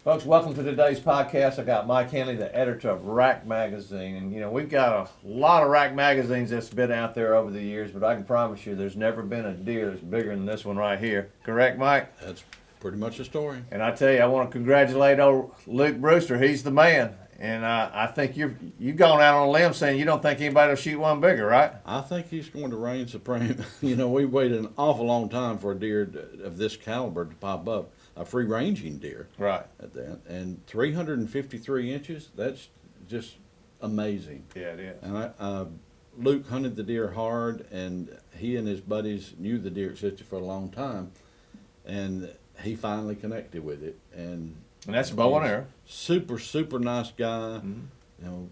Folks, welcome to today's podcast. I got Mike Handley, the editor of Rack Magazine. And, you know, we've got a lot of Rack magazines that's been out there over the years, but I can promise you there's never been a deer that's bigger than this one right here. Correct, Mike? That's pretty much the story. And I tell you, I want to congratulate old Luke Brewster. He's the man. And I think you've gone out on a limb saying you don't think anybody will shoot one bigger, right? I think he's going to reign supreme. You know, we waited an awful long time for a deer of this caliber to pop up, a free-ranging deer. Right. At that. And 353 inches, that's just amazing. Yeah, it is. And Luke hunted the deer hard, and he and his buddies knew the deer existed for a long time, and he finally connected with it. And that's a bow and arrow. Super nice guy. Mm-hmm. You know,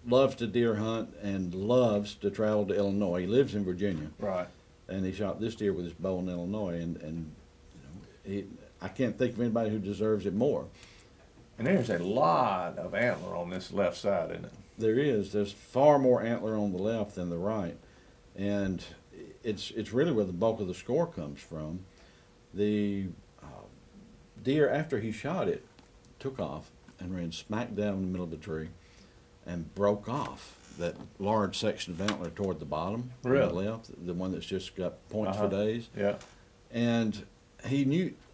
loves to deer hunt and loves to travel to Illinois. He lives in Virginia. Right. And he shot this deer with his bow in Illinois, and you know, I can't think of anybody who deserves it more. And there's a lot of antler on this left side, isn't it? There is. There's far more antler on the left than the right, and it's really where the bulk of the score comes from. The deer, after he shot it, took off and ran smack down in the middle of the tree and broke off that large section of antler toward the bottom. Really? On the left, the one that's just got points for days. Yeah. And he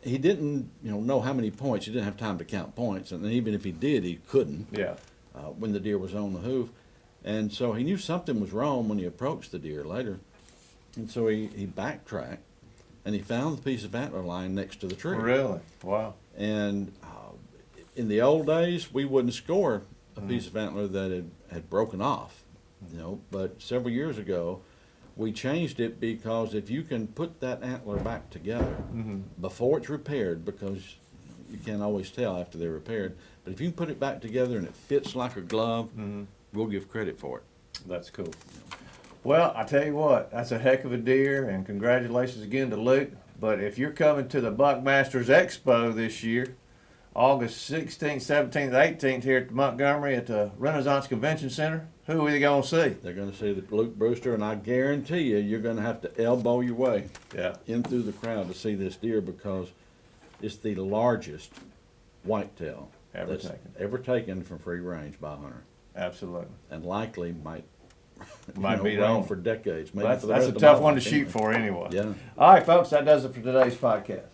didn't know how many points. He didn't have time to count points, and even if he did, he couldn't. Yeah. When the deer was on the hoof, and so he knew something was wrong when he approached the deer later, and so he backtracked, and he found the piece of antler lying next to the tree. Really? Wow. And in the old days, we wouldn't score a piece of antler that had broken off, but several years ago, we changed it because if you can put that antler back together before it's repaired, because you can't always tell after they're repaired, but if you can put it back together and it fits like a glove, we'll give credit for it. That's cool. Well, I tell you what, that's a heck of a deer, and congratulations again to Luke. But if you're coming to the Buckmasters Expo this year, August 16th, 17th, 18th here at Montgomery at the Renaissance Convention Center, who are you going to see? They're going to see the Luke Brewster, and I guarantee you're going to have to elbow your way in through the crowd to see this deer, because it's the largest whitetail ever taken from free range by a hunter. Absolutely. And likely might be roam on for decades. Maybe that's for the a rest of tough my one to life shoot anyway. for anyway. Yeah. All right, folks, that does it for today's podcast.